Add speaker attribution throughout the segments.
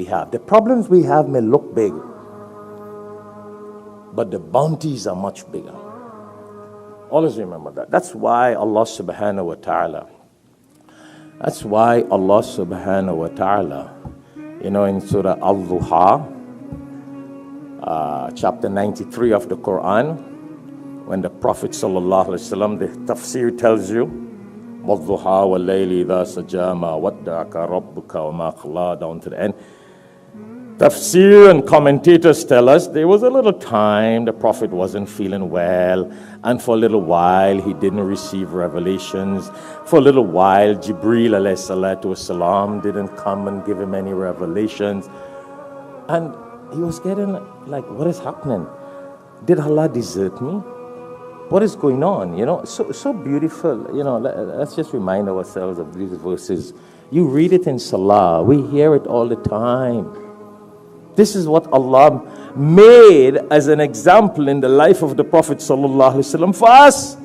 Speaker 1: we have. The problems we have may look big, but the bounties are much bigger. Always remember that. That's why Allah subhanahu wa ta'ala, in Surah Al-Duha, chapter 93 of the Quran, when the Prophet sallallahu alaihi wasallam, the tafsir tells you, وَالضُّحَى وَاللَّيْلِ إِذَا سَجَى مَا وَدَّعَكَ رَبُّكَ وَمَا قَلَى, down to the end. Tafsir and commentators tell us there was a little time the Prophet wasn't feeling well, and for a little while he didn't receive revelations. For a little while Jibreel alayhi salatu wasalam didn't come and give him any revelations. And he was getting like, what is happening? Did Allah desert me? What is going on? So beautiful. Let's just remind ourselves of these verses. You read it in Salah. We hear it all the time. This is what Allah made as an example in the life of the Prophet sallallahu alaihi wasallam for us.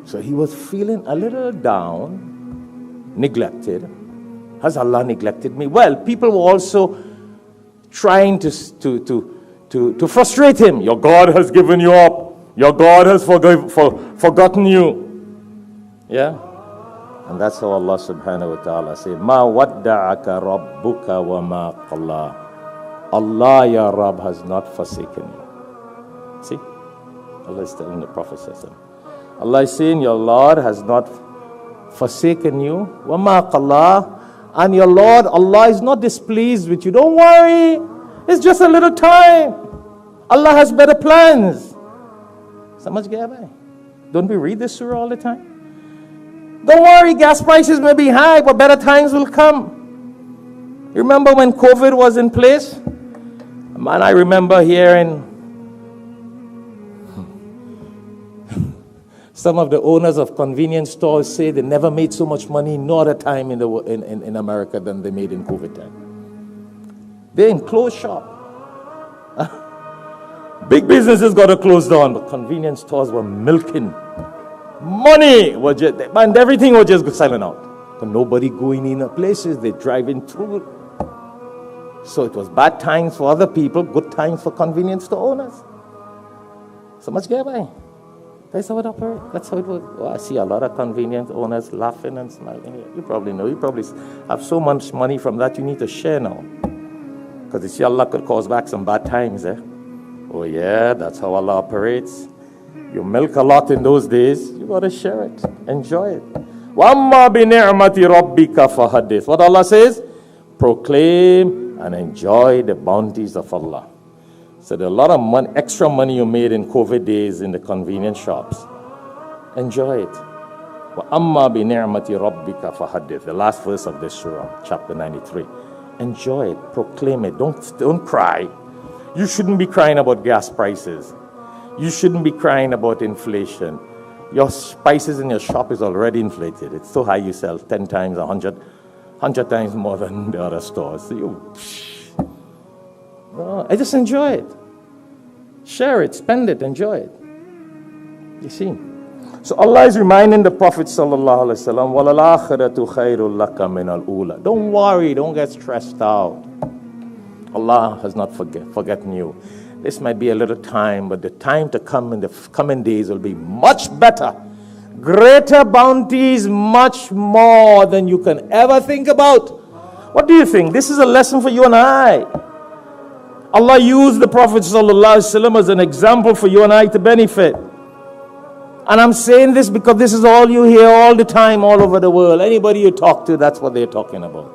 Speaker 1: So he was feeling a little down, neglected. Has Allah neglected me? Well, people were also trying to frustrate him. Your God has given you up. Your God has forgotten you. Yeah? And that's how Allah subhanahu wa ta'ala said, Ma wadda'aka rabbuka wa ma qala. Allah, ya Rabb, has not forsaken you. See? Allah is telling the Prophet sallallahu alaihi wasallam. Allah is saying, your Lord has not forsaken you. Wa ma qala. And your Lord, Allah, is not displeased with you. Don't worry. It's just a little time. Allah has better plans. Samajh gaya bhai? Don't we read this surah all the time? Don't worry, gas prices may be high, but better times will come. Remember when COVID was in place? Man, I remember hearing some of the owners of convenience stores say they never made so much money no other time in America than they made in COVID time. They enclosed shop. Big businesses got to close down, but convenience stores were milking. Money was just, and everything was just silent out. But nobody going in places, they driving through. So it was bad times for other people, good times for convenience store owners. So much gaya bhai. That's how it operates. That's how it was. Oh, I see a lot of convenience owners laughing and smiling. You probably know. You probably have so much money from that you need to share now. Because you see, Allah could cause back some bad times, eh? Oh yeah, that's how Allah operates. You milk a lot in those days, you got to share it. Enjoy it. وَأَمَّا بِنِعْمَةِ رَبِّكَ فَحَدِّثْ. What Allah says? Proclaim and enjoy the bounties of Allah. So there are a lot of money, extra money you made in COVID days in the convenience shops. Enjoy it. وَأَمَّا بِنِعْمَةِ رَبِّكَ فَحَدِّثْ. The last verse of this surah, chapter 93. Enjoy it. Proclaim it. Don't cry. You shouldn't be crying about gas prices. You shouldn't be crying about inflation. Your prices in your shop is already inflated. It's so high you sell 10 times, 100 times more than the other stores. So I just enjoy it. Share it, spend it, enjoy it. You see? So Allah is reminding the Prophet sallallahu alaihi wasallam, وَلَلْآخِرَةُ خَيْرٌ لَكَ مِنَ الْأُولَى. Don't worry, don't get stressed out. Allah has not forgotten you. This might be a little time, but the time to come in the coming days will be much better. Greater bounties, much more than you can ever think about. What do you think? This is a lesson for you and I. Allah used the Prophet ﷺ as an example for you and I to benefit. And I'm saying this because this is all you hear all the time, all over the world. Anybody you talk to, that's what they're talking about.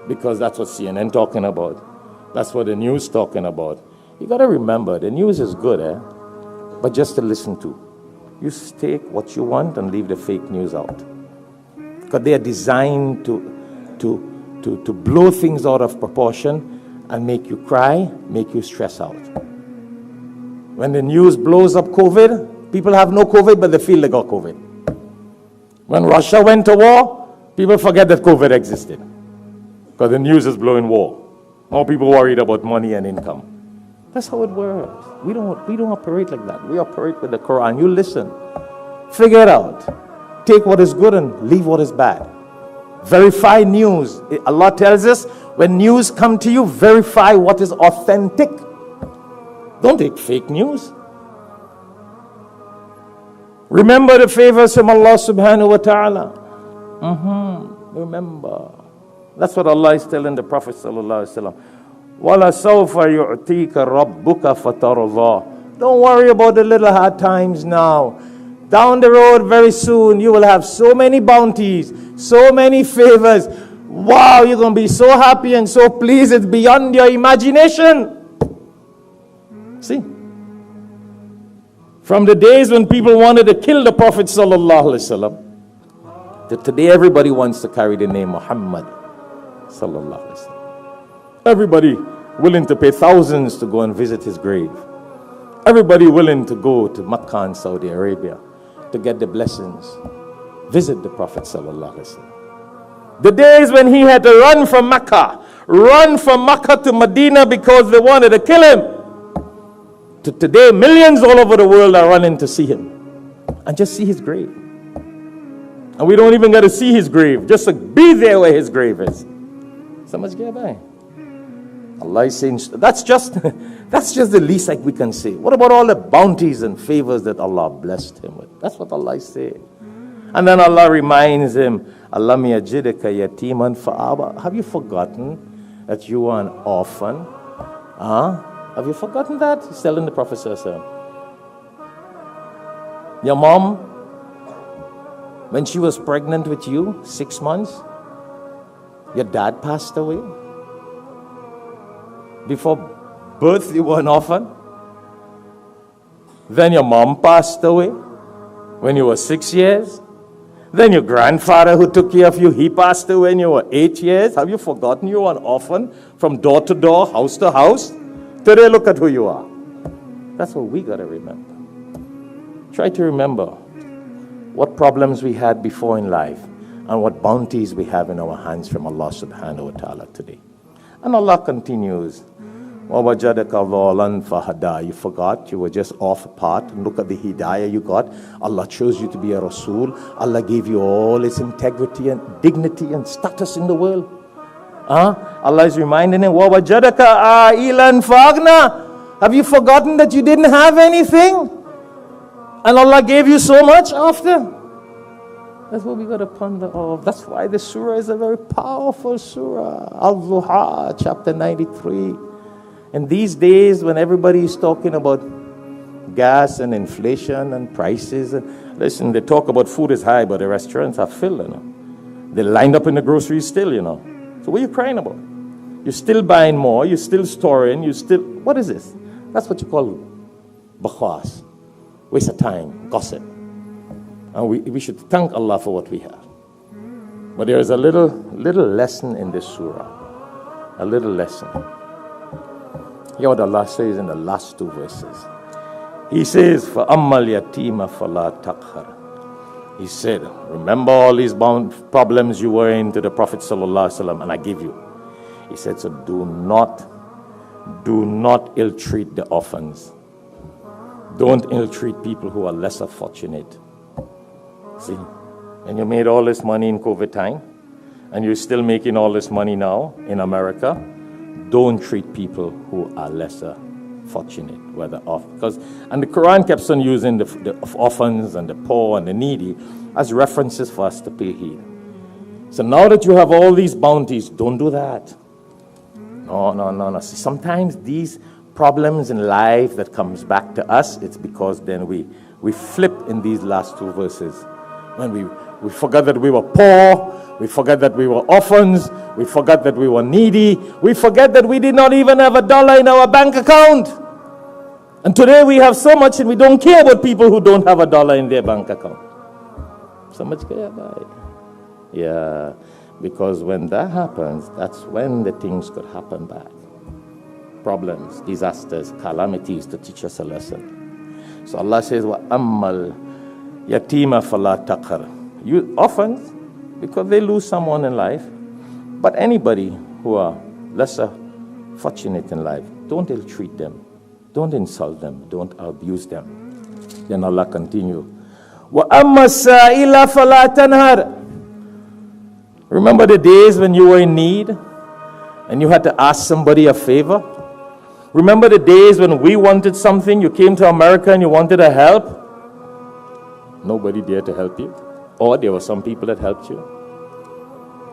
Speaker 1: Because that's what CNN talking about. That's what the news talking about. You got to remember, the news is good, but just to listen to. You take what you want and leave the fake news out. Because they are designed to blow things out of proportion and make you cry, make you stress out. When the news blows up COVID, people have no COVID, but they feel they got COVID. When Russia went to war, people forget that COVID existed. Because the news is blowing war. More people worried about money and income. That's how it works. We don't operate like that. We operate with the Quran. You listen. Figure it out. Take what is good and leave what is bad. Verify news. Allah tells us, when news come to you, verify what is authentic. Don't take fake news. Remember the favors from Allah subhanahu wa ta'ala. Remember. That's what Allah is telling the Prophet sallallahu alaihi wasallam. وَلَسَوْفَ يُعْتِيكَ رَبُّكَ فَتَرْضَى. Don't worry about the little hard times now. Down the road very soon, you will have so many bounties, so many favors. Wow, you're going to be so happy and so pleased, it's beyond your imagination. See? From the days when people wanted to kill the Prophet sallallahu alaihi wasallam, to today everybody wants to carry the name Muhammad sallallahu alaihi wasallam. Everybody willing to pay thousands to go and visit his grave. Everybody willing to go to Makkah and Saudi Arabia to get the blessings. Visit the Prophet sallallahu alaihi wasallam. The days when he had to run from Makkah to Medina because they wanted to kill him. To today, millions all over the world are running to see him and just see his grave. And we don't even get to see his grave, just to be there where his grave is. So much get by. Allah is saying, that's just the least like we can say. What about all the bounties and favors that Allah blessed him with? That's what Allah is saying. And then Allah reminds him, Alam yajidaka yatiman fa'aba. Have you forgotten that you are an orphan? Have you forgotten that? He's telling the Prophet sallallahu alaihi wasallam. Your mom, when she was pregnant with you, 6 months, your dad passed away. Before birth, you were an orphan. Then your mom passed away when you were 6 years. Then your grandfather who took care of you, he passed away when you were 8 years. Have you forgotten you were an orphan from door to door, house to house? Today, look at who you are. That's what we got to remember. Try to remember what problems we had before in life and what bounties we have in our hands from Allah subhanahu wa ta'ala today. And Allah continues, وَوَجَدَكَ ضَالًا فَهَدَى. You forgot, you were just off apart. And look at the hidayah you got. Allah chose you to be a Rasul. Allah gave you all its integrity and dignity and status in the world. Allah is reminding him, وَوَجَدَكَ عَائِلًا فَأَغْنَى. Have you forgotten that you didn't have anything? And Allah gave you so much after? That's what we got to ponder of. That's why this surah is a very powerful surah. Al-Duha, chapter 93. And these days when everybody is talking about gas and inflation and prices, and listen, they talk about food is high, but the restaurants are filled, you know. They lined up in the groceries still, you know. So what are you crying about? You're still buying more, you're still storing, what is this? That's what you call bakhwas, waste of time, gossip. And we should thank Allah for what we have. But there is a little lesson in this surah. A little lesson. Hear what Allah says in the last 2 verses. He says, فَأَمَّا الْيَتِيمَ فَلَا تَقْهَرْ. He said, remember all these problems you were in to the Prophet sallallahu alaihi wasallam, and I give you. He said, so do not ill-treat the orphans. Don't ill-treat people who are lesser fortunate. See, and you made all this money in COVID time, and you're still making all this money now in America. Don't treat people who are lesser fortunate, whether off, and the Quran keeps on using the orphans and the poor and the needy as references for us to pay heed. So now that you have all these bounties, don't do that. No. See, sometimes these problems in life that comes back to us, it's because then we flip in these last 2 verses. When we forgot that we were poor, we forgot that we were orphans, we forgot that we were needy, we forget that we did not even have $1 in our bank account. And today we have so much and we don't care about people who don't have $1 in their bank account. So much care about it. Yeah, because when that happens, that's when the things could happen back. Problems, disasters, calamities to teach us a lesson. So Allah says, وَأَمَّا Yatima fala taqhar. You orphans, because they lose someone in life. But anybody who are lesser fortunate in life, don't ill-treat them. Don't insult them. Don't abuse them. Then Allah continue. Wa amma sa'ila fala tanhar. Remember the days when you were in need and you had to ask somebody a favor? Remember the days when we wanted something, you came to America and you wanted a help? Nobody dared to help you. Or there were some people that helped you.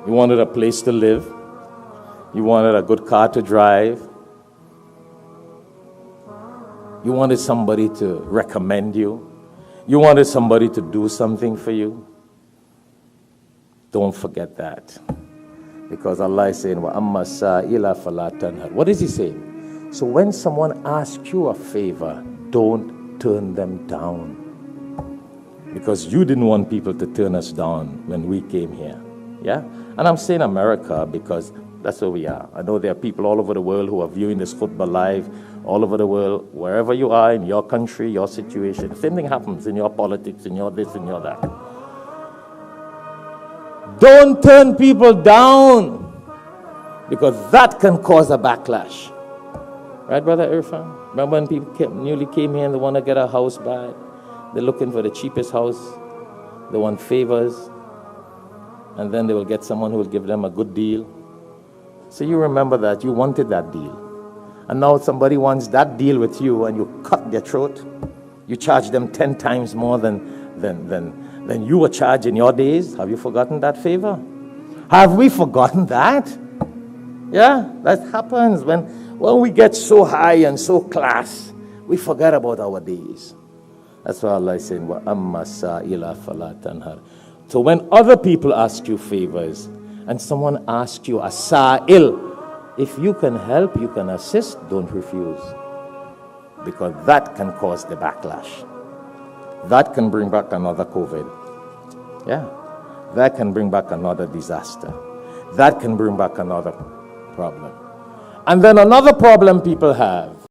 Speaker 1: You wanted a place to live. You wanted a good car to drive. You wanted somebody to recommend you. You wanted somebody to do something for you. Don't forget that. Because Allah is saying, وَأَمَّا السَّائِلَ فَلَا تَنْهَرْ. What is He saying? So when someone asks you a favor, don't turn them down. Because you didn't want people to turn us down when we came here. Yeah? And I'm saying America because that's where we are. I know there are people all over the world who are viewing this khutbah live, all over the world, wherever you are, in your country, your situation. Same thing happens in your politics, in your this, in your that. Don't turn people down, because that can cause a backlash. Right, Brother Irfan? Remember when people newly came here and they want to get a house back? They're looking for the cheapest house. They want favors. And then they will get someone who will give them a good deal. So you remember that. You wanted that deal. And now somebody wants that deal with you and you cut their throat. You charge them 10 times more than you were charged in your days. Have you forgotten that favor? Have we forgotten that? Yeah, that happens when we get so high and so class, we forget about our days. That's why Allah is saying, وَأَمَّا السَّائِلَ فَلَا تَنْهَرْ. So when other people ask you favors, and someone asks you a sa'il, if you can help, you can assist, don't refuse. Because that can cause the backlash. That can bring back another COVID. Yeah. That can bring back another disaster. That can bring back another problem. And then another problem people have